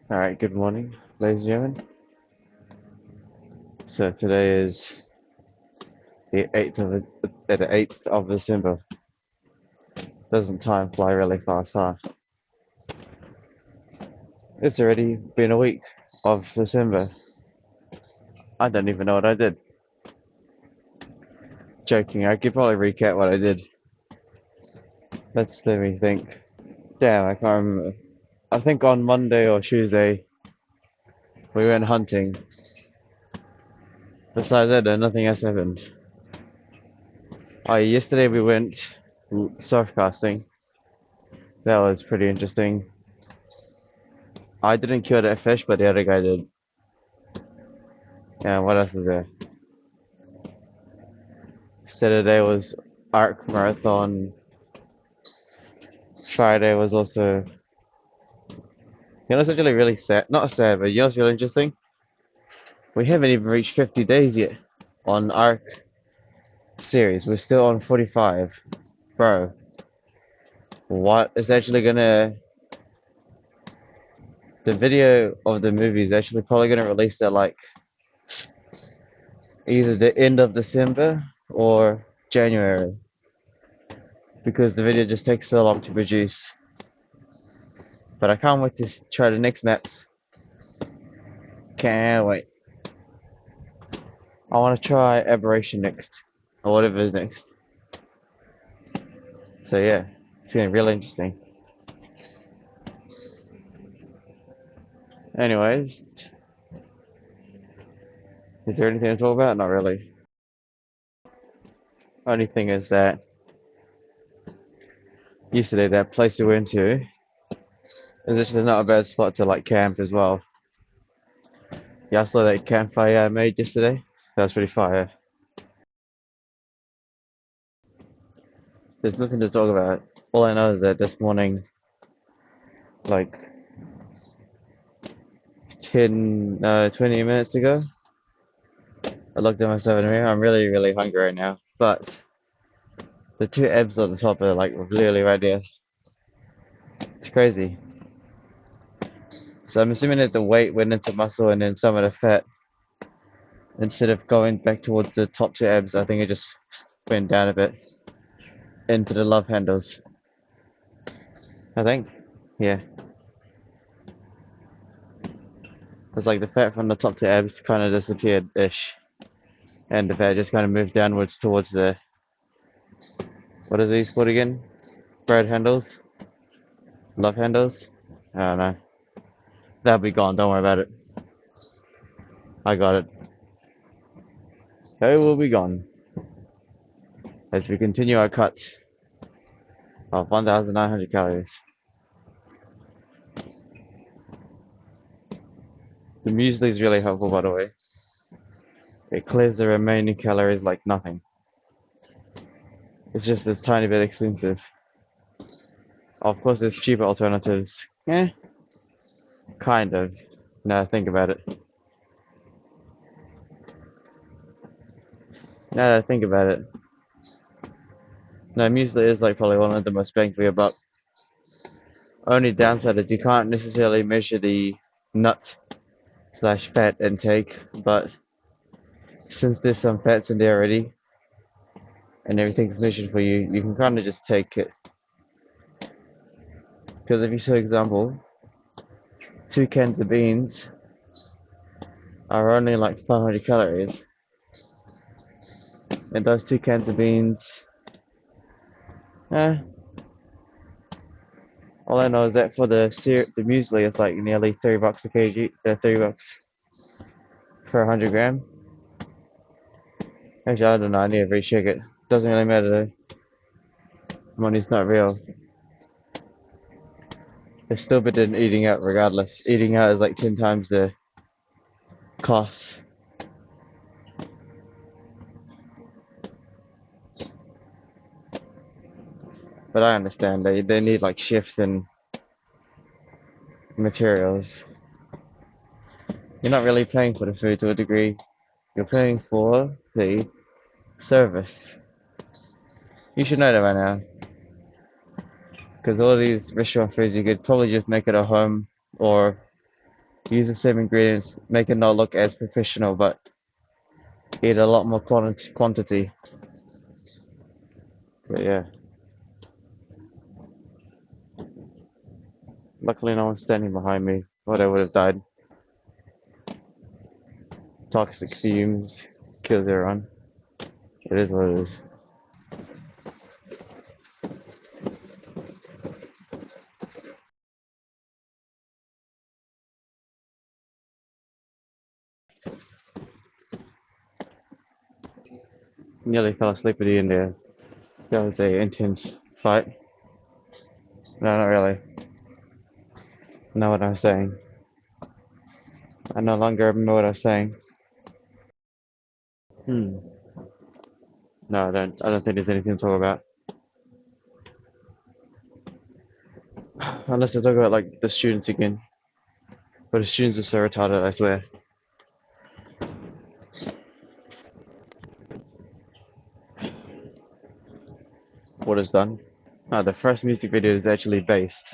Alright, good morning, ladies and gentlemen. So today is the 8th of December. Doesn't time fly really fast, huh? It's already been a week of December. I don't even know what I did. Joking, I could probably recap what I did. Let me think. Damn, I can't remember. I think on Monday or Tuesday we went hunting. Besides that, nothing else happened. Oh, yesterday we went surf casting. That was pretty interesting. I didn't kill that fish, but the other guy did. Yeah, what else is there? Saturday was Arc Marathon. Friday was also, it's actually really sad. Not sad, but what's really interesting? We haven't even reached 50 days yet on Arc series. We're still on 45. Bro, what is actually gonna. The video of the movie is actually probably gonna release at like either the end of December or January because the video just takes so long to produce. But I can't wait to try the next maps. Can't wait. I want to try Aberration next, or whatever is next. So yeah, it's getting really interesting. Anyways, is there anything to talk about? Not really. Only thing is that yesterday that place we went to is actually not a bad spot to like camp as well. Yeah, I saw that campfire I made yesterday. That was pretty fire. There's nothing to talk about. All I know is that this morning, like 20 minutes ago, I looked at myself in the mirror. I'm really, really hungry right now. But the two abs on the top are like literally right there. It's crazy. So I'm assuming that the weight went into muscle and then some of the fat, instead of going back towards the top two abs, I think it just went down a bit into the love handles. I think. Yeah. It's like the fat from the top two abs kind of disappeared ish. And the fat just kind of moved downwards towards the. What is these called again? Bread handles? Love handles? I don't know. That'll be gone. Don't worry about it. I got it. They will be gone as we continue our cut of 1,900 calories. The muesli is really helpful, by the way. It clears the remaining calories like nothing. It's just this tiny bit expensive. Of course, there's cheaper alternatives. Kind of. Now think about it. Now that I think about it. No, muesli is like probably one of the most bang for your buck. Only downside is you can't necessarily measure the nut slash fat intake, but since there's some fats in there already and everything's measured for you, you can kind of just take it. Because if you, for example, 2 cans of beans are only like 500 calories, and those 2 cans of beans, eh, all I know is that for the muesli, it's like nearly $3 a kg. $3 for 100 gram. Actually, I don't know. I need to recheck it. Doesn't really matter though. Money's not real. It's still better than eating out, regardless. Eating out is like 10 times the cost. But I understand they need like shifts and materials. You're not really paying for the food to a degree. You're paying for the service. You should know that by now, because all these restaurant foods you could probably just make it at home or use the same ingredients, make it not look as professional, but eat a lot more quantity. So yeah, luckily no one's standing behind me, or I would have died. Toxic fumes kills everyone. It is what it is. Nearly fell asleep at the end there. That was a intense fight. No, not really. Know what I was saying. I no longer remember what I was saying. Hmm. No, I don't. I don't think there's anything to talk about. Unless I talk about like the students again. But the students are so retarded, I swear. What is done? No, the first music video is actually based.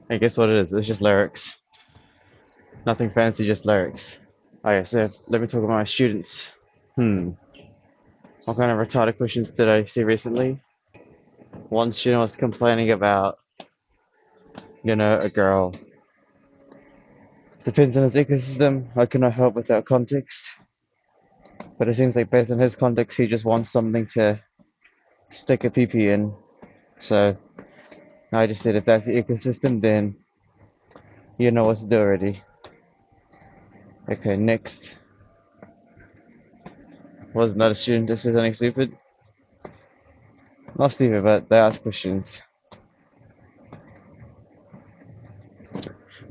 And guess what it is? It's just lyrics. Nothing fancy, just lyrics. Okay, so let me talk about my students. Hmm. What kind of retarded questions did I see recently? One student was complaining about, a girl. Depends on his ecosystem. I cannot help without context. But it seems like based on his context, he just wants something to stick a PP in. So I just said if that's the ecosystem, then you know what to do already. Okay, next. Was not a student that said something stupid? Not stupid, but they asked questions.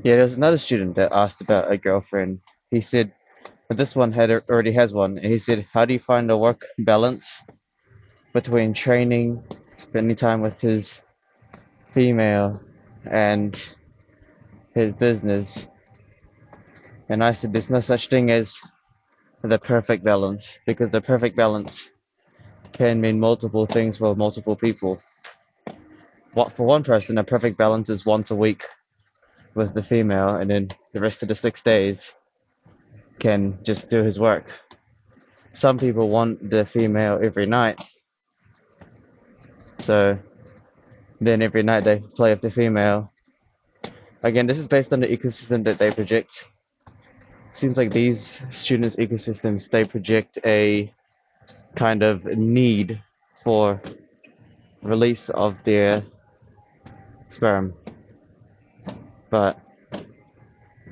Yeah, there was another student that asked about a girlfriend. He said, but this one already has one, and he said, how do you find a work balance between training, spending time with his female, and his business? And I said, there's no such thing as the perfect balance, because the perfect balance can mean multiple things for multiple people. What for one person, a perfect balance is once a week with the female, and then the rest of the 6 days can just do his work. Some people want the female every night, so then every night they play with the female. Again, this is based on the ecosystem that they project. Seems like these students' ecosystems, they project a kind of need for release of their sperm, but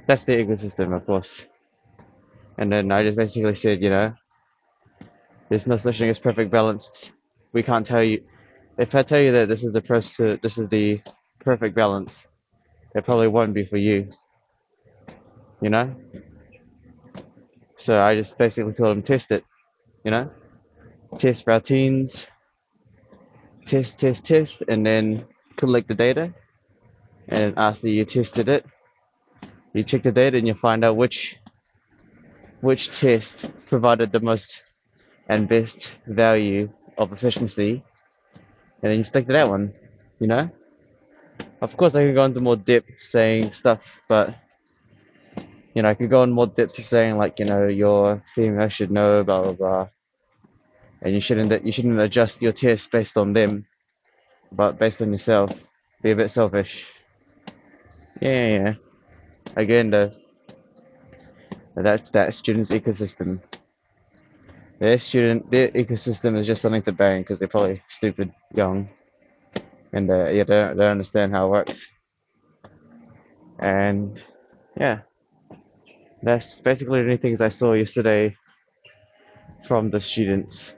that's the ecosystem, of course. And then I just basically said, there's no such thing as perfect balance. We can't tell you. If I tell you that this is the perfect balance, it probably won't be for you, you know. So I just basically told them test it, you know, test routines, test, and then collect the data. And after you tested it, you check the data and you find out which test provided the most and best value of efficiency, and then you stick to that one, you know. Of course, I could go into more depth saying stuff, but I could go in more depth to saying like, your female should know blah blah blah, and you shouldn't adjust your test based on them, but based on yourself. Be a bit selfish. Yeah, yeah, yeah. Again, though, that's that student's ecosystem. Their ecosystem is just something to bang because they're probably stupid, young, and yeah, they don't understand how it works. And yeah, that's basically the only things I saw yesterday from the students,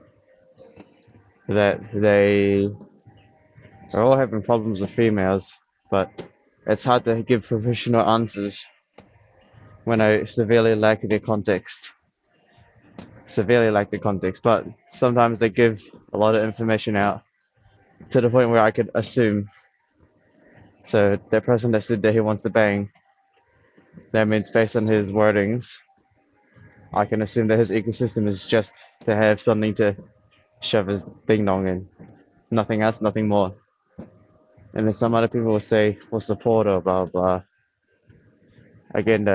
that they are all having problems with females, but it's hard to give professional answers when I severely lack the context. Severely lack the context, but sometimes they give a lot of information out to the point where I could assume. So that person that said that he wants to bang, that means based on his wordings, I can assume that his ecosystem is just to have something to shove his ding dong in. Nothing else, nothing more. And then some other people will say for support or blah blah. Again,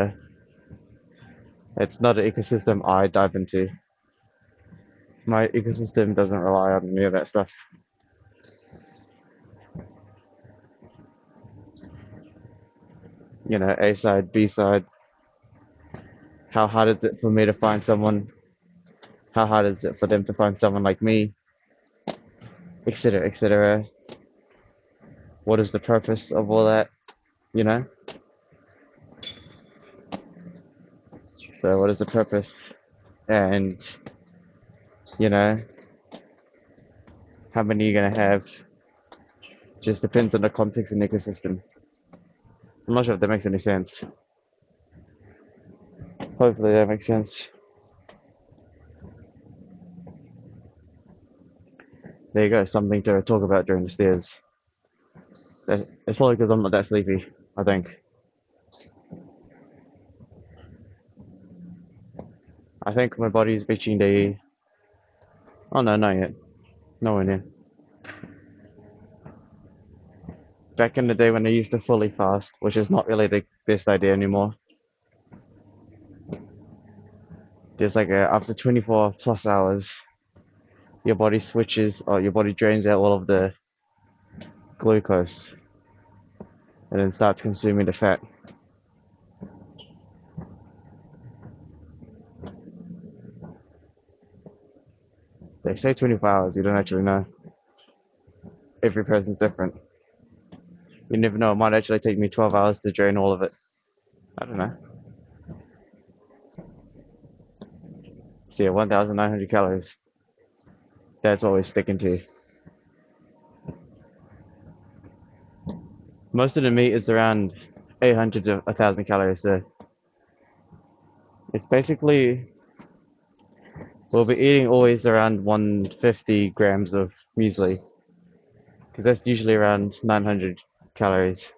it's not an ecosystem I dive into. My ecosystem doesn't rely on any of that stuff. You know, A side, B side. How hard is it for me to find someone? How hard is it for them to find someone like me? Etc. etc. What is the purpose of all that? You know? So, what is the purpose? And, you know, how many you're gonna have just depends on the context and ecosystem. I'm not sure if that makes any sense. Hopefully, that makes sense. There you go, something to talk about during the stairs. It's probably because I'm not that sleepy, I think. I think my body is reaching the. Oh no, not yet. Nowhere near. Back in the day when I used to fully fast, which is not really the best idea anymore. There's like after 24 plus hours, your body switches, or your body drains out all of the glucose, and then starts consuming the fat. They say 24 hours, you don't actually know. Every person's different. You never know, it might actually take me 12 hours to drain all of it. I don't know. So yeah, 1,900 calories. That's what we're sticking to. Most of the meat is around 800 to 1,000 calories, so it's basically, we'll be eating always around 150 grams of muesli, because that's usually around 900 calories,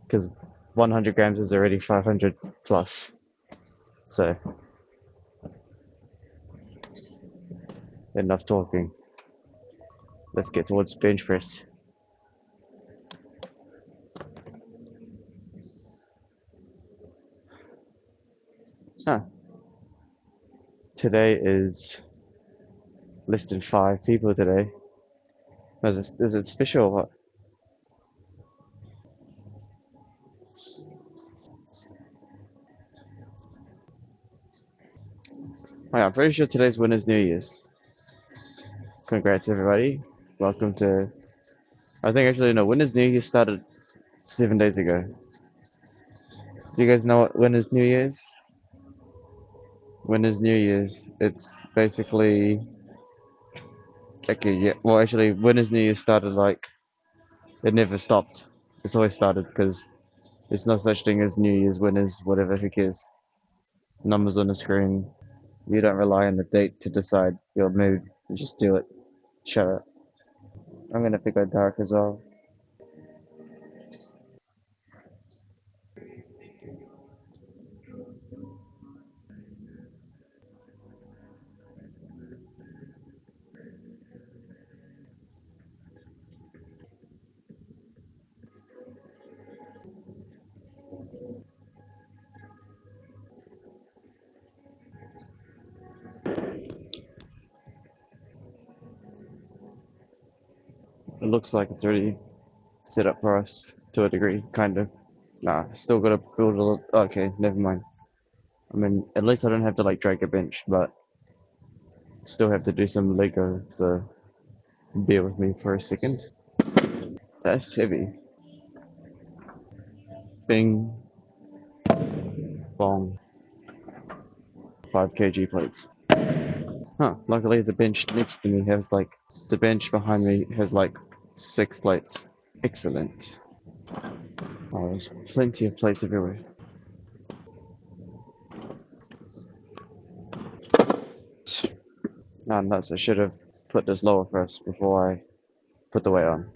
because 100 grams is already 500 plus. So, enough talking. Let's get towards bench press. Huh. Today is less than 5 people today. Is it special or what? Oh, yeah, I'm pretty sure today's Winners New Year's. Congrats, everybody. Welcome to. I think actually, no, Winners New Year started 7 days ago. Do you guys know what Winners New Year's? Winners New Year's. It's basically. Okay, yeah. Well, actually, Winners New Year started like. It never stopped. It's always started because there's no such thing as New Year's winners, whatever, who cares? Numbers on the screen. You don't rely on the date to decide your mood. You just do it. Shut up. I'm gonna have to go dark as well. It looks like it's already set up for us to a degree, kind of. Nah, still gotta build a little. Okay, never mind. I mean, at least I don't have to like drag a bench, but still have to do some Lego, so bear with me for a second. That's heavy. Bing, bong. 5 kg plates. Huh, luckily the bench next to me has like. The bench behind me has like 6 plates. Excellent. Oh, there's plenty of plates everywhere. Ah, nuts, I should have put this lower first before I put the weight on.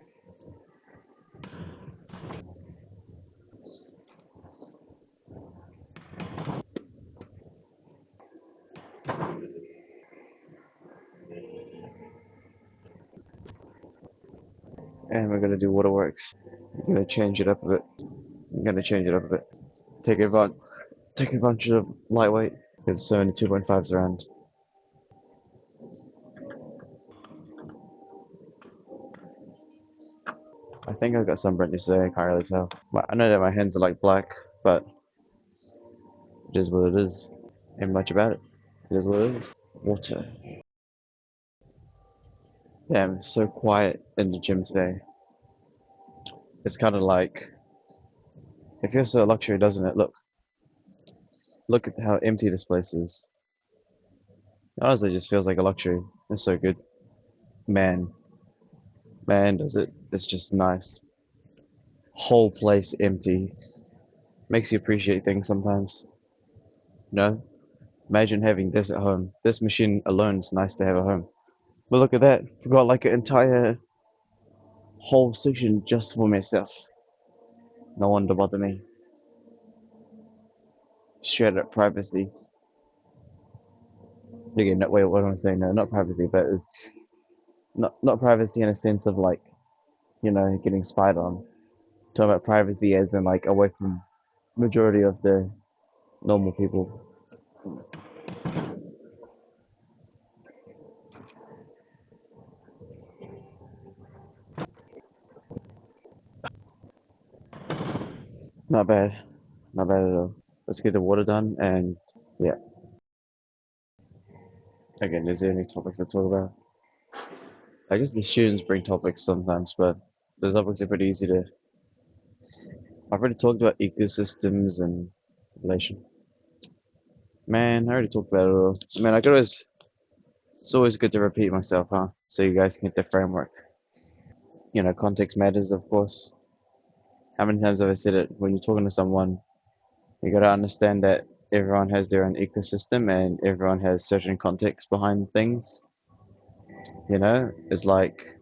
And we're gonna do waterworks. I'm gonna change it up a bit. I'm gonna change it up a bit. Take advantage, take advantage of lightweight because so many 2.5s around. I think I got sunburnt yesterday. I can't really tell. I know that my hands are like black, but it is what it is. Ain't much about it. It is what it is. Water. Damn, it's so quiet in the gym today. It's kind of like it feels so luxury, doesn't it? Look at how empty this place is. Honestly, it just feels like a luxury. It's so good. Man, man, does it? It's just nice. Whole place empty. Makes you appreciate things sometimes. No? Imagine having this at home. This machine alone is nice to have at home. But look at that. I've got like an entire whole section just for myself. No one to bother me. Straight up privacy. Again, no, wait, what am I saying? No, not privacy, but it's not privacy in a sense of like, getting spied on. Talking about privacy as in like away from majority of the normal people. Not bad. Not bad at all. Let's get the water done and yeah. Again, is there any topics to talk about? I guess the students bring topics sometimes, but the topics are pretty easy to. I've already talked about ecosystems and relation. Man, I already talked about it all. Man, I could always. It's always good to repeat myself, huh? So you guys can get the framework. Context matters, of course. How many times have I said it? When you're talking to someone, you gotta understand that everyone has their own ecosystem and everyone has certain context behind things. It's like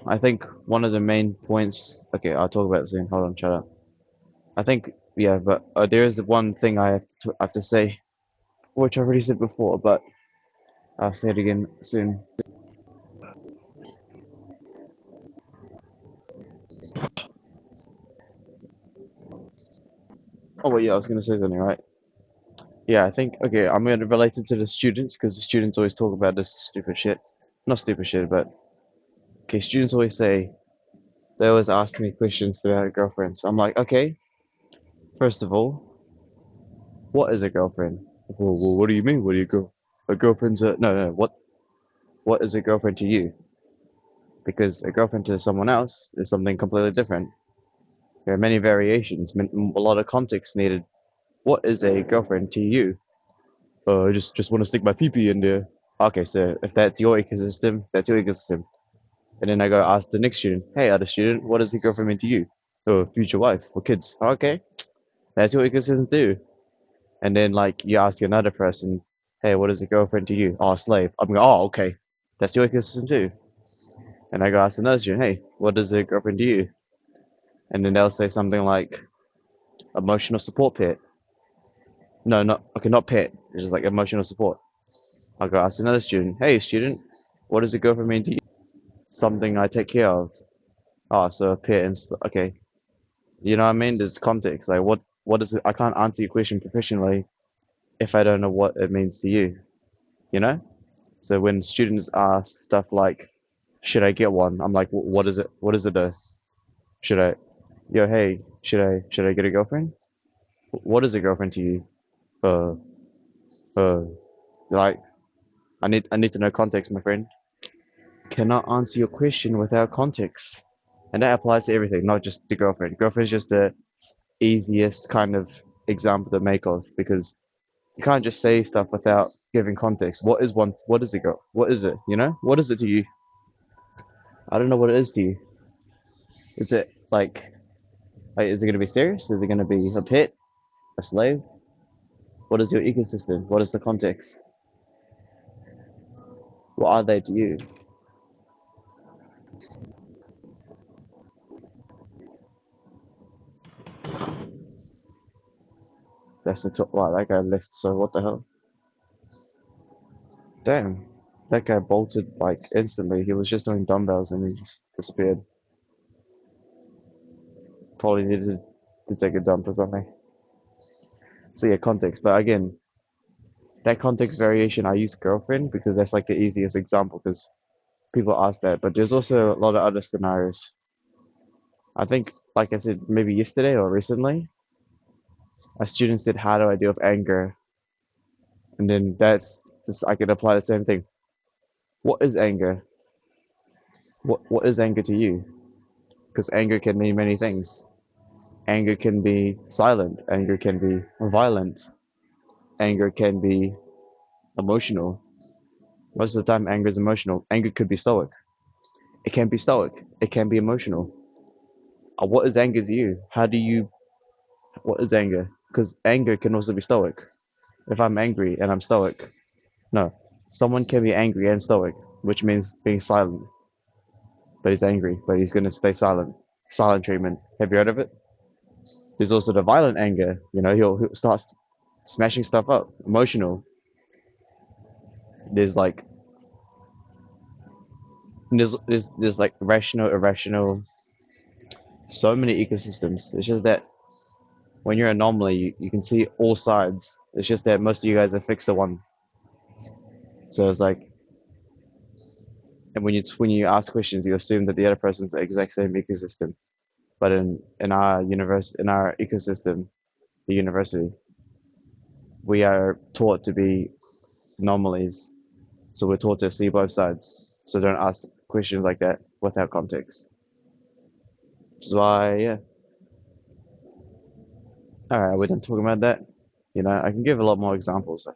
I think one of the main points. Okay, I'll talk about it soon. Hold on, shut up. I think yeah, but there is one thing I have to say, which I already said before, but I'll say it again soon. Oh, well, yeah, I was gonna say something, right? Yeah, I think okay, I'm gonna relate it to the students because the students always talk about this stupid shit. Not stupid shit, but okay, students always say they always ask me questions about girlfriends. I'm like, okay, first of all, what is a girlfriend? Well, what do you mean? What do you go? A girlfriend's a no, no. What is a girlfriend to you? Because a girlfriend to someone else is something completely different. There are many variations, a lot of context needed. What is a girlfriend to you? I just want to stick my pee in there. Okay, so if that's your ecosystem, that's your ecosystem. And then I go ask the next student, hey, other student, what does a girlfriend mean to you? Oh, future wife or kids. Okay, that's your ecosystem too. And then like you ask another person, hey, what is a girlfriend to you? Oh, slave. I'm going, oh, okay, that's your ecosystem too. And I go ask another student, hey, what is a girlfriend to you? And then they'll say something like emotional support pet. No, not okay, not pet. It's just like emotional support. I'll go ask another student, hey, student, what does a girlfriend mean to you? Something I take care of. Oh, so a pet and okay. You know what I mean? There's context. Like what is it? I can't answer your question professionally if I don't know what it means to you. You know? So when students ask stuff like, should I get one? I'm like, what is it? What is it? Should I? Yo, hey, should I get a girlfriend? What is a girlfriend to you? Uh, uh, like I need to know context, my friend. Cannot answer your question without context, and that applies to everything, not just the girlfriend. Girlfriend is just the easiest kind of example to make of because you can't just say stuff without giving context. What is one? What is a girl? What is it? What is it to you? I don't know what it is to you. Is it like is it gonna be serious? Is it gonna be a pet, a slave? What is your ecosystem? What is the context? What are they to you? That's the top. Wow, that guy left. So what the hell? Damn. That guy bolted like instantly. He was just doing dumbbells and he just disappeared. Probably needed to take a dump or something. So yeah, context. But again, that context variation, I use girlfriend because that's like the easiest example because people ask that. But there's also a lot of other scenarios. I think, like I said, maybe yesterday or recently, a student said, "How do I deal with anger?" And then that's just I could apply the same thing. What is anger? What is anger to you? Because anger can mean many things. Anger can be silent. Anger can be violent. Anger can be emotional. Most of the time, anger is emotional. Anger could be stoic. It can be stoic. It can be emotional. What is anger to you? How do you? What is anger? Because anger can also be stoic. If I'm angry and I'm stoic, no, someone can be angry and stoic, which means being silent. But he's angry, but he's gonna stay silent. Silent treatment. Have you heard of it? There's also the violent anger. He'll start smashing stuff up. Emotional. There's like there's like rational, irrational. So many ecosystems. It's just that when you're an anomaly, you can see all sides. It's just that most of you guys are fixed to one. So it's like, and when you ask questions, you assume that the other person's the exact same ecosystem. But in our in our ecosystem, the university, we are taught to be anomalies. So we're taught to see both sides. So don't ask questions like that without context. Which is why, yeah. All right, we're done talking about that. I can give a lot more examples. I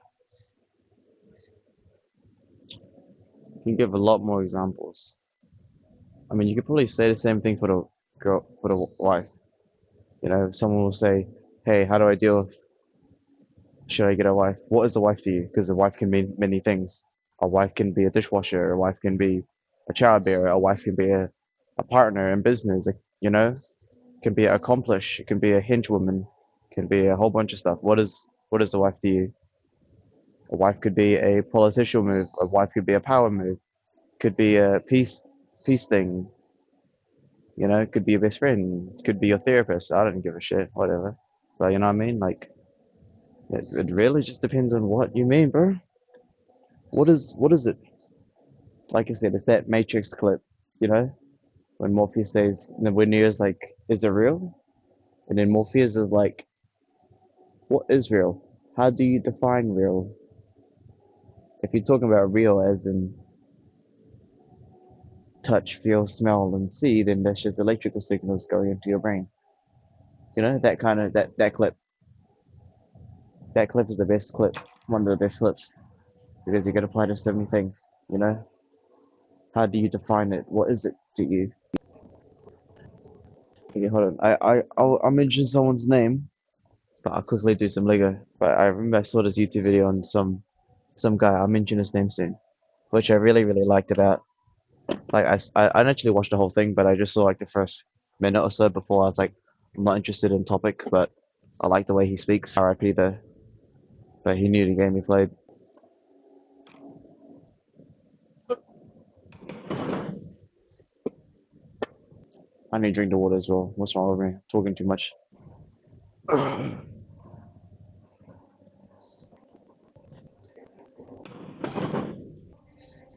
can give a lot more examples. I mean, you could probably say the same thing for the girl, for the wife. Someone will say, "Hey, how do I deal with? Should I get a wife? What is a wife to you? Because a wife can mean many things. A wife can be a dishwasher. A wife can be a childbearer. A wife can be a partner in business. Can be accomplished. It can be a henchwoman. Can be a whole bunch of stuff. What is a wife to you? A wife could be a political move. A wife could be a power move. Could be a peace thing. It could be your best friend. Could be your therapist. I don't give a shit. Whatever. But you know what I mean? Like it really just depends on what you mean, bro. What is it? Like I said, it's that Matrix clip. You know, when Morpheus says, when Neo's like, "Is it real?" And then Morpheus is like, "What is real? How do you define real?" If you're talking about real as in touch, feel, smell, and see, then that's just electrical signals going into your brain. That kind of that clip. That clip is the best clip, one of the best clips, because you can apply to so many things. How do you define it? What is it to you? Okay, hold on. I'll mention someone's name, but I'll quickly do some Lego. But I remember I saw this YouTube video on some guy. I'll mention his name soon, which I really really liked about. Like I didn't actually watch the whole thing, but I just saw like the first minute or so before I was like, I'm not interested in topic, but I like the way he speaks. RIP though, but he knew the game he played. I need to drink the water as well. What's wrong with me? Talking too much.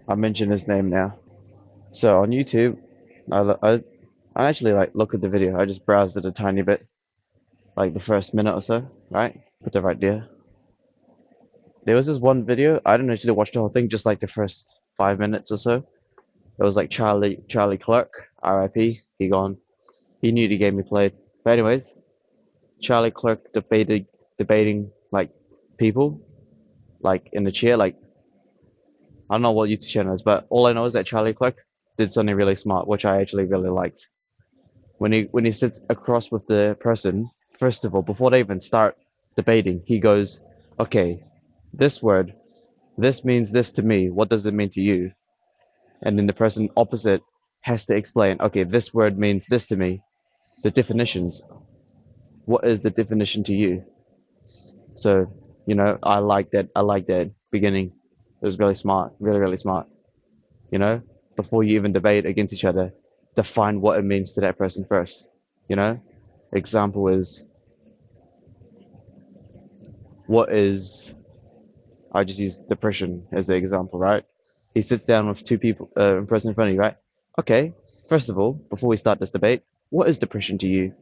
I'll mention his name now. So on YouTube, I actually like look at the video. I just browsed it a tiny bit, like the first minute or so, right? Put it right there. There was this one video. I didn't actually watch the whole thing, just like the first 5 minutes or so. It was like Charlie Clark, RIP. He gone. He knew the game he played. But anyways, Charlie Clark debating like people, like in the chair. Like I don't know what YouTube channel is, but all I know is that Charlie Clark did something really smart, which I actually really liked. When he sits across with the person, first of all, before they even start debating, he goes, "Okay, this word, this means this to me. What does it mean to you?" And then the person opposite has to explain, "Okay, this word means this to me." The definitions. What is the definition to you? So, I like that. I like that beginning. It was really smart, really, really smart. You know, before you even debate against each other, define what it means to that person first. You know, example is what is I just use depression as an example, right? He sits down with two people, a person in front of you, right? Okay, first of all, before we start this debate, what is depression to you?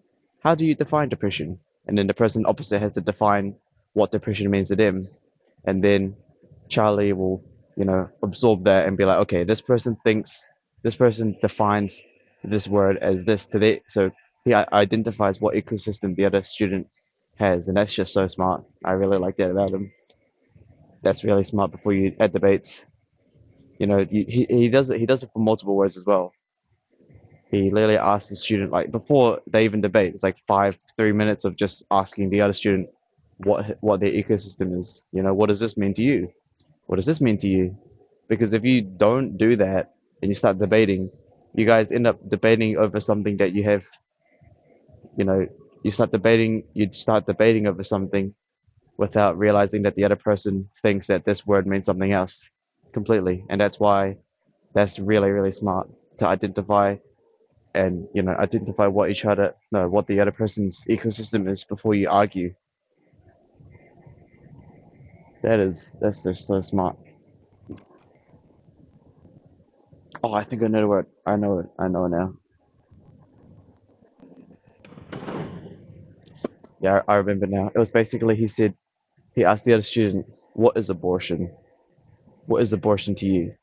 How do you define depression? And then the person opposite has to define what depression means to them. And then Charlie will, absorb that and be like, okay, this person defines this word as this today. So he identifies what ecosystem the other student has. And that's just so smart. I really like that about him. That's really smart before you add debates. He does it. He does it for multiple words as well. He literally asks the student like before they even debate. It's like 3 minutes of just asking the other student what their ecosystem is. What does this mean to you? What does this mean to you? Because if you don't do that and you start debating, you guys end up debating over something that you have. You know, you start debating over something without realizing that the other person thinks that this word means something else completely. And that's why that's really, really smart to identify and, identify what each other, no, what the other person's ecosystem is before you argue. That's just so smart. Oh, I think I know the word. I know it. I know it now. Yeah, I remember now. It was basically he asked the other student, "What is abortion? What is abortion to you?"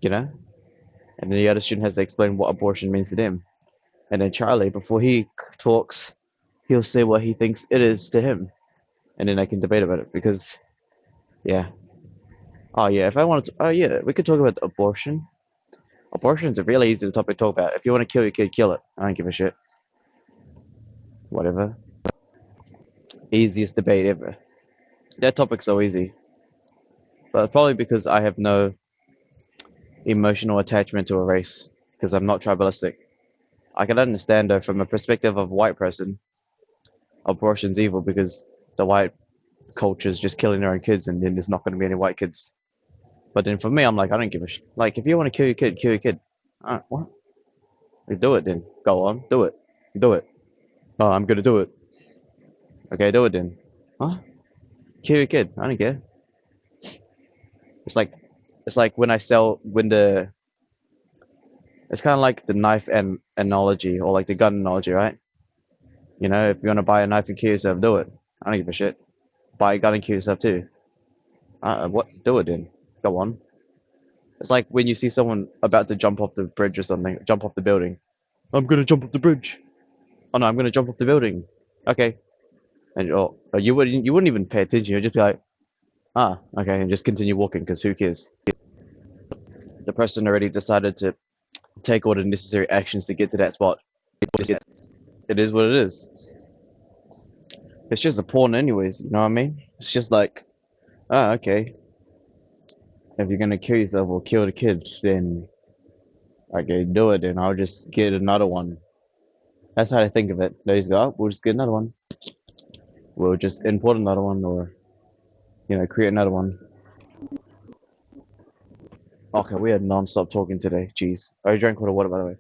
You know? And then the other student has to explain what abortion means to them. And then Charlie, before he talks, he'll say what he thinks it is to him, and then I can debate about it. Because, yeah, oh yeah, if I wanted to, oh yeah, we could talk about abortion. Abortion's a really easy topic to talk about. If you want to kill your kid, kill it. I don't give a shit. Whatever. Easiest debate ever. That topic's so easy, but probably because I have no emotional attachment to a race, because I'm not tribalistic. I can understand though, from a perspective of a white person, abortion's evil because the white culture is just killing their own kids, and then there's not going to be any white kids. But then for me, I'm like, I don't give a shit. Like, if you want to kill your kid, kill your kid. What? Like, do it then. Go on, do it. Do it. Oh, I'm gonna do it. Okay, do it then. Huh? Kill your kid. I don't care. It's like, it's like when it's kind of like the knife and analogy, or like the gun analogy, right? If you want to buy a knife and kill yourself, do it. I don't give a shit. Buy a gun and kill yourself too. What? Do it then. Go on. It's like when you see someone about to jump off the bridge or something, jump off the building. I'm gonna jump off the bridge. Oh no, I'm gonna jump off the building. Okay. And you wouldn't even pay attention. You'd just be like, okay, and just continue walking because who cares? The person already decided to take all the necessary actions to get to that spot. It is what it is. It's just a porn anyways, you know what I mean? It's just like, okay, if you're gonna kill yourself or kill the kid, then okay, do it, and I'll just get another one. That's how I think of it. They just go, we'll just get another one. We'll just import another one, or create another one. Okay, we had non-stop talking today. Jeez, I drank all the water by the way.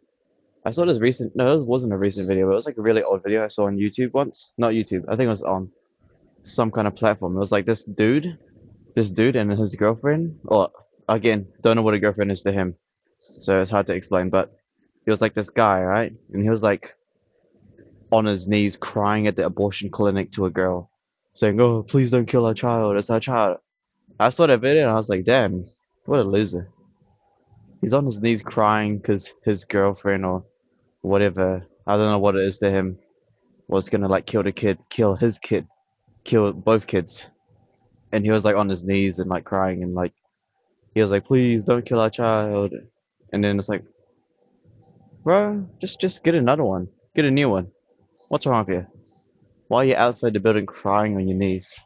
I saw this recent. No, this wasn't a recent video. It was like a really old video I saw on YouTube once. Not YouTube. I think it was on some kind of platform. It was like this dude and his girlfriend. Or again, don't know what a girlfriend is to him, so it's hard to explain. But he was like this guy, right? And he was like on his knees crying at the abortion clinic to a girl, saying, "Oh, please don't kill our child. It's our child." I saw that video and I was like, "Damn, what a loser." He's on his knees crying because his girlfriend or whatever, I don't know what it is to him, was gonna like kill the kid, kill his kid, kill both kids. And he was like on his knees and like crying and like he was like, please don't kill our child. And then it's like, bro, just get another one. Get a new one. What's wrong with you? Why are you outside the building crying on your knees?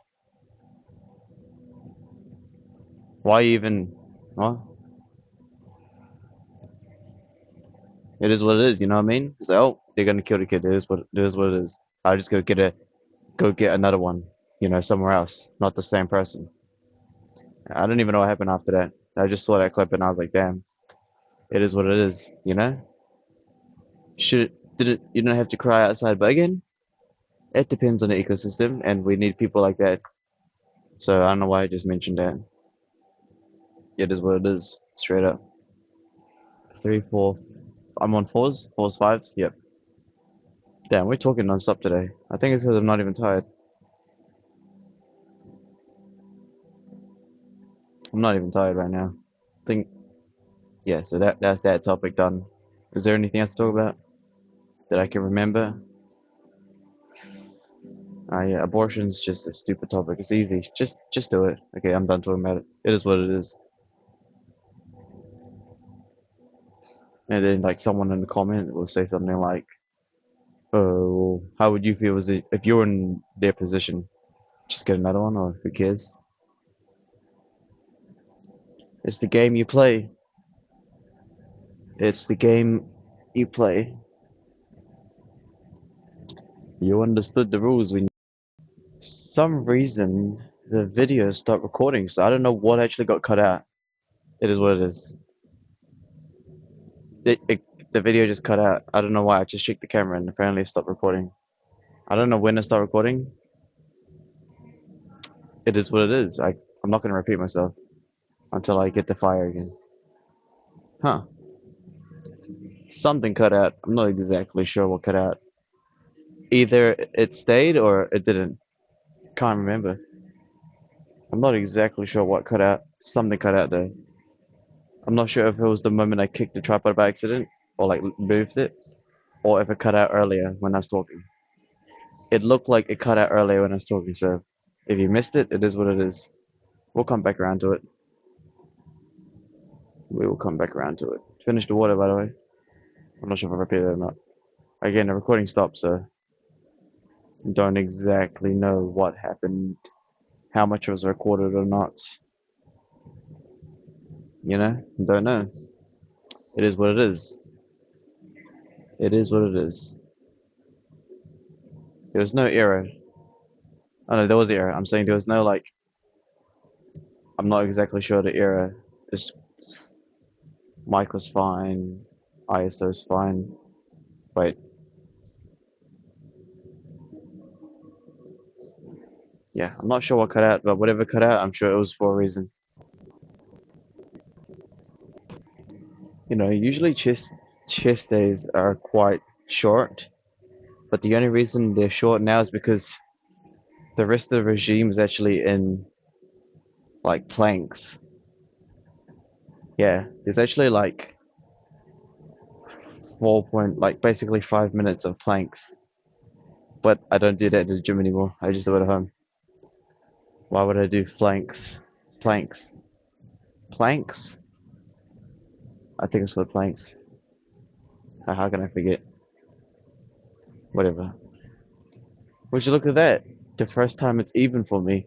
Why are you even what? It is what it is, you know what I mean? It's like, oh, they're gonna kill the kid. It is what it is. I just go get another one, somewhere else, not the same person. I don't even know what happened after that. I just saw that clip and I was like, damn, it is what it is, you know? Should did it you don't have to cry outside, but again, it depends on the ecosystem and we need people like that. So I don't know why I just mentioned that. It is what it is, straight up. Three, four. I'm on fours, fours, fives. Yep. Damn, we're talking non-stop today. I think it's because I'm not even tired. I'm not even tired right now. I think yeah. So that's that topic done. Is there anything else to talk about that I can remember? Yeah, abortion's just a stupid topic. It's easy. Just do it. Okay, I'm done talking about it. It is what it is. And then like someone in the comment will say something like, "Oh, how would you feel if you were in their position? Just get another one, or who cares? It's the game you play. It's the game you play. You understood the rules when some reason the video stopped recording, so I don't know what actually got cut out. It is what it is. The video just cut out. I don't know why. I just checked the camera and apparently it stopped recording. I don't know when it stopped recording. It is what it is. I'm not gonna repeat myself until I get the fire again. Huh. Something cut out. I'm not exactly sure what cut out. Either it stayed or it didn't. Can't remember. I'm not exactly sure what cut out. Something cut out though. I'm not sure if it was the moment I kicked the tripod by accident or like moved it, or if it cut out earlier when I was talking. It looked like it cut out earlier when I was talking, so if you missed it, it is what it is. We'll come back around to it. We will come back around to it. Finish the water, by the way. I'm not sure if I repeated it or not. Again, the recording stopped, so don't exactly know what happened, how much was recorded or not. You know, don't know. It is what it is. It is what it is. There was no error. Oh no, there was error. I'm saying there was no like. I'm not exactly sure the error. It's mic was fine, ISO's fine. Wait, yeah, I'm not sure what cut out, but whatever cut out, I'm sure it was for a reason. You know, usually chess days are quite short, but the only reason they're short now is because the rest of the regime is actually in like planks. Yeah, there's actually like like basically 5 minutes of planks, but I don't do that at the gym anymore. I just do it at home. Why would I do flanks? Planks. Planks? I think it's called planks. How can I forget? Whatever. Would you look at that? The first time it's even for me.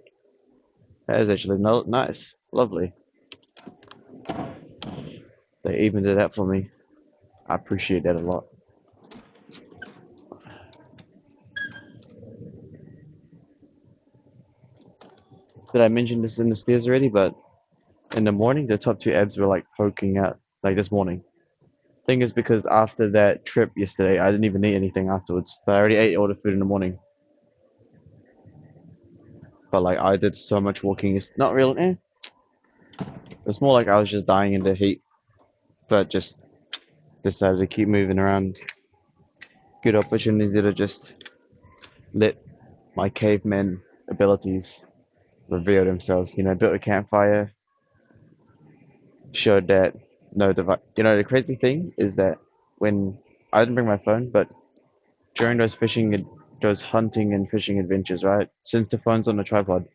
That is actually no nice. Lovely. They evened it out for me. I appreciate that a lot. Did I mention this in the stairs already? But in the morning, the top two abs were like poking out, like this morning. Thing is, because after that trip yesterday, I didn't even eat anything afterwards. But I already ate all the food in the morning. But like, I did so much walking. It's not real. It's more like I was just dying in the heat, but just decided to keep moving around. Good opportunity to just let my caveman abilities reveal themselves. You know, built a campfire, showed that no device. You know, the crazy thing is that when I didn't bring my phone, but during those hunting and fishing adventures, right? Since the phone's on the tripod,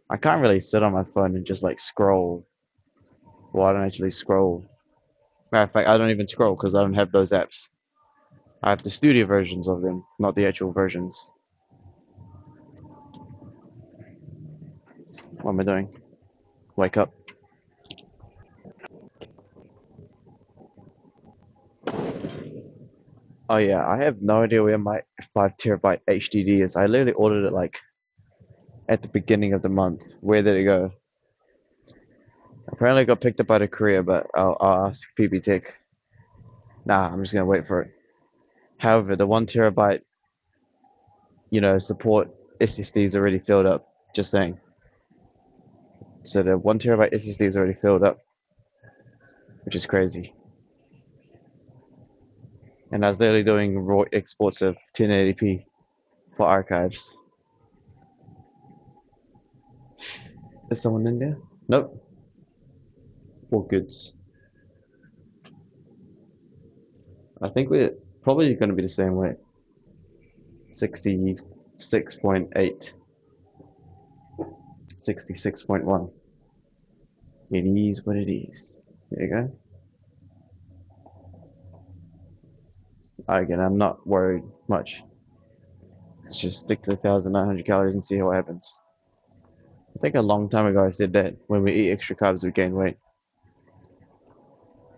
I can't really sit on my phone and just like scroll. Well, I don't actually scroll. Matter of fact, I don't even scroll because I don't have those apps. I have the studio versions of them, not the actual versions. What am I doing? Wake up. Oh yeah, I have no idea where my 5 terabyte HDD is. I literally ordered it like at the beginning of the month. Where did it go? Apparently got picked up out of Korea, but I'll ask PB Tech. Nah, I'm just gonna wait for it. However, the 1 TB, support SSD is already filled up. Just saying. So the 1 TB SSD is already filled up, which is crazy. And I was literally doing raw exports of 1080p for archives. Is someone in there? Nope. All goods. I think we're probably going to be the same way. 66.8. 66.1. It is what it is. There you go. Again, I'm not worried much. Let's just stick to 1,900 calories and see what happens. I think a long time ago I said that when we eat extra carbs we gain weight.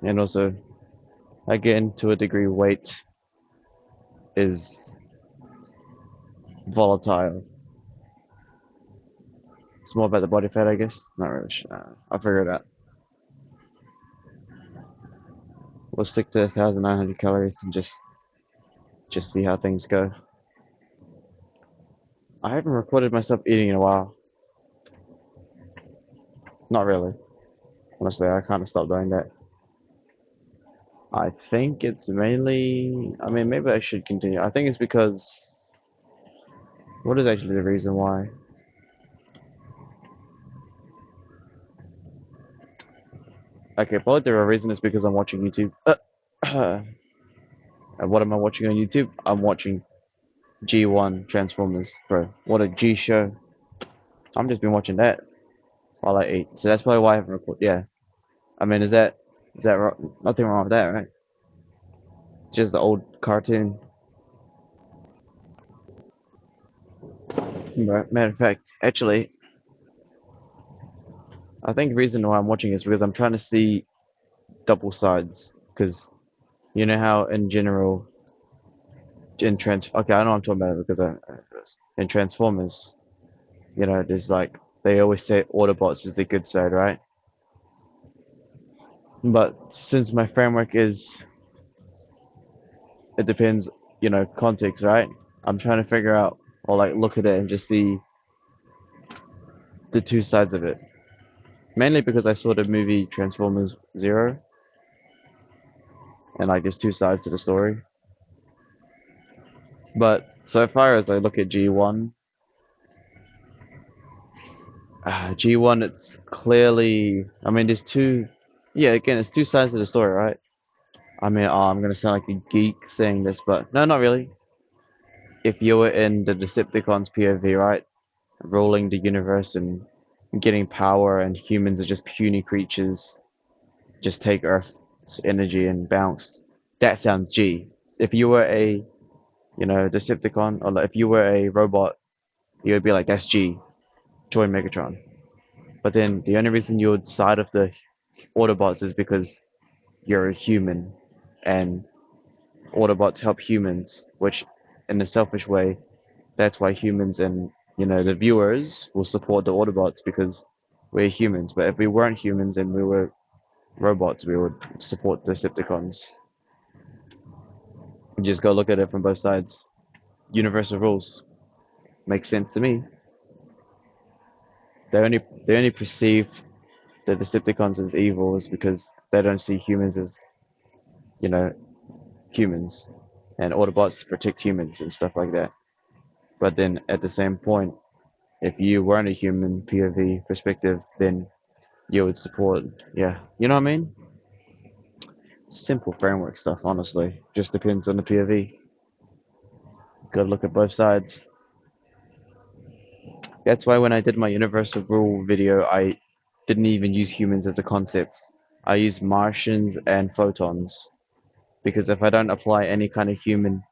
And also, again, to a degree, weight is volatile. It's more about the body fat, I guess. Not really sure. I'll figure it out. We'll stick to 1,900 calories and just see how things go. I haven't recorded myself eating in a while. Not really. Honestly, I kind of stopped doing that. I think it's mainly, I mean, maybe I should continue. I think it's because, what is actually the reason why? Okay, probably the real reason is because I'm watching YouTube. And what am I watching on YouTube? I'm watching G1 Transformers, bro. What a G show. I'm just been watching that while I eat. So that's probably why I haven't recorded. Yeah. I mean, is that nothing wrong with that, right? Just the old cartoon. Matter of fact, actually, I think the reason why I'm watching is because I'm trying to see double sides. Because you know how in general, okay, I know I'm talking about it because in Transformers, there's like, they always say Autobots is the good side, right? But since my framework is, it depends, context, right? I'm trying to figure out, or like look at it and just see the two sides of it. Mainly because I saw the movie Transformers Zero, and like there's two sides to the story. But so far as I look at G1, G1, it's clearly, I mean, there's two, yeah, again, it's two sides to the story, right? I mean, I'm gonna sound like a geek saying this, but no, not really. If you were in the Decepticons POV, right, ruling the universe and getting power, and humans are just puny creatures, just take Earth's energy and bounce. That sounds G. If you were a, Decepticon, or like, if you were a robot, you would be like, that's G. Join Megatron. But then the only reason you would side of the Autobots is because you're a human, and Autobots help humans, which, in a selfish way, that's why humans and the viewers will support the Autobots because we're humans. But if we weren't humans and we were robots, we would support the Decepticons. You just go look at it from both sides. Universal rules makes sense to me. They only perceive the Decepticons as evil is because they don't see humans as you know humans, and Autobots protect humans and stuff like that. But then at the same point, if you weren't a human POV perspective, then you would support, yeah, you know what I mean? Simple framework stuff, honestly. Just depends on the POV. Gotta look at both sides. That's why when I did my universal rule video, I didn't even use humans as a concept. I used Martians and photons because if I don't apply any kind of human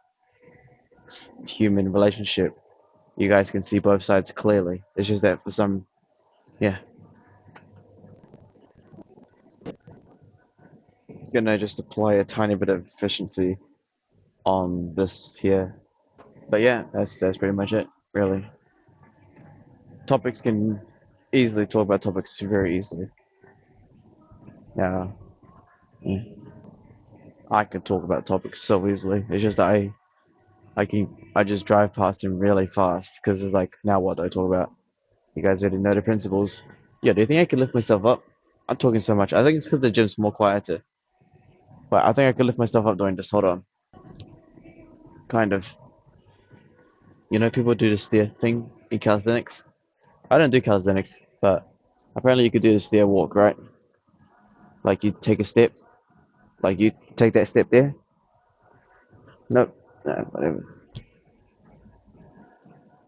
relationship, you guys can see both sides clearly. It's just that for some, yeah, gonna just apply a tiny bit of efficiency on this here. But yeah, that's pretty much it, really. Topics can easily talk about topics very easily. Yeah, yeah. I could talk about topics so easily. It's just that I just drive past him really fast because it's like, now what do I talk about? You guys already know the principles. Yeah, do you think I could lift myself up? I'm talking so much. I think it's because the gym's more quieter. But I think I could lift myself up doing this. Hold on. Kind of. You know, people do the steer thing in calisthenics. I don't do calisthenics, but apparently you could do the steer walk, right? Like you take a step, like you take that step there. Nope. No, whatever.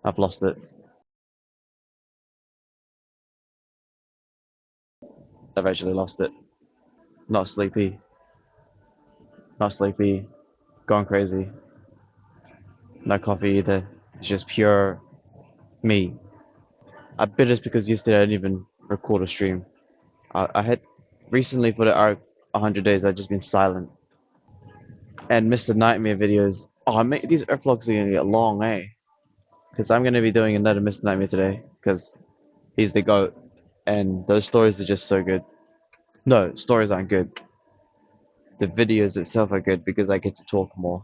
I've lost it. I've actually lost it. Not sleepy. Not sleepy. Gone crazy. No coffee either. It's just pure me. I bet it's because yesterday I didn't even record a stream. I had recently for the arc 100 days I've just been silent and missed the nightmare videos. Oh, mate, these earth vlogs are gonna get long, eh? Because I'm gonna be doing another Mr. Nightmare today because he's the goat, and those stories are just so good. No, stories aren't good. The videos itself are good because I get to talk more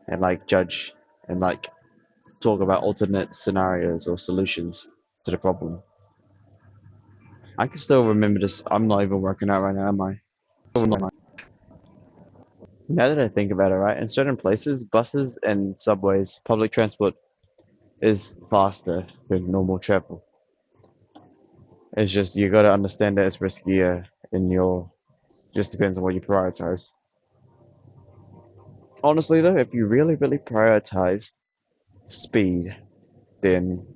and like judge and like talk about alternate scenarios or solutions to the problem. I can still remember this. I'm not even working out right now, am I? Now that I think about it, right, in certain places, buses and subways, public transport is faster than normal travel. It's just you gotta understand that it's riskier in your, just depends on what you prioritize. Honestly though, if you really, really prioritize speed, then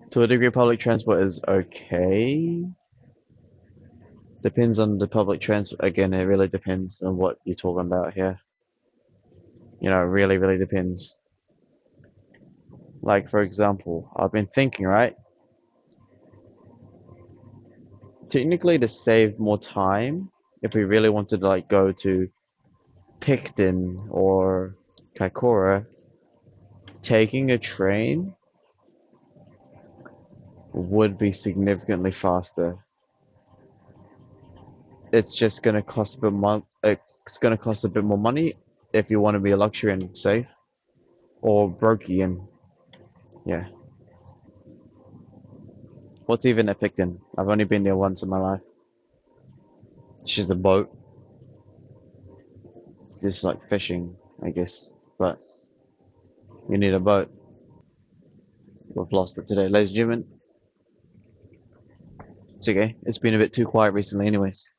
to a degree public transport is okay. Depends on the public transport. Again, it really depends on what you're talking about here. You know, it really, really depends. Like for example, I've been thinking, right? Technically to save more time, if we really wanted to like go to Picton or Kaikoura, taking a train would be significantly faster. It's just gonna cost a bit more. It's gonna cost a bit more money if you want to be a luxury and safe, or brokey and yeah. What's even at Picton? I've only been there once in my life. It's just a boat. It's just like fishing, I guess. But you need a boat. We've lost it today, ladies and gentlemen. It's okay. It's been a bit too quiet recently, anyways.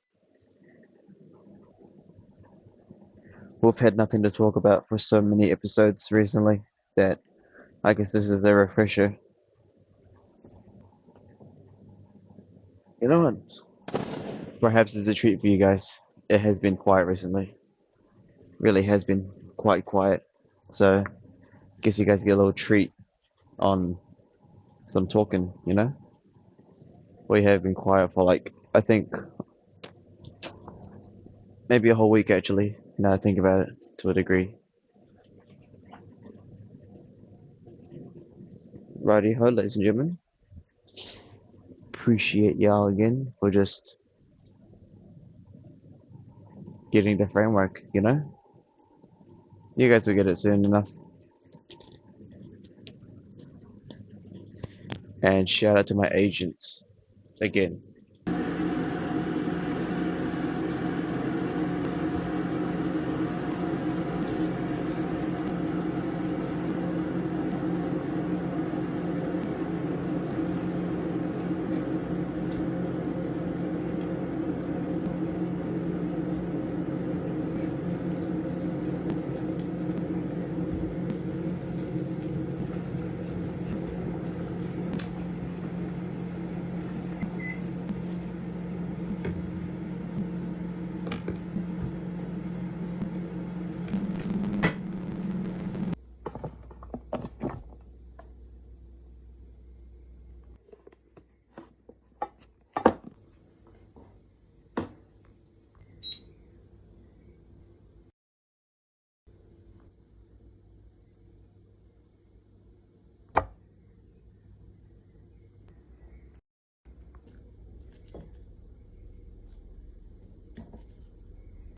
We've had nothing to talk about for so many episodes recently that I guess this is a refresher. You know what? Perhaps it's a treat for you guys. It has been quiet recently. Really has been quite quiet. So, guess you guys get a little treat on some talking, you know? We have been quiet for like, I think, maybe a whole week actually, now I think about it to a degree. Righty ho, ladies and gentlemen. Appreciate y'all again for just getting the framework, you know? You guys will get it soon enough. And shout out to my agents again.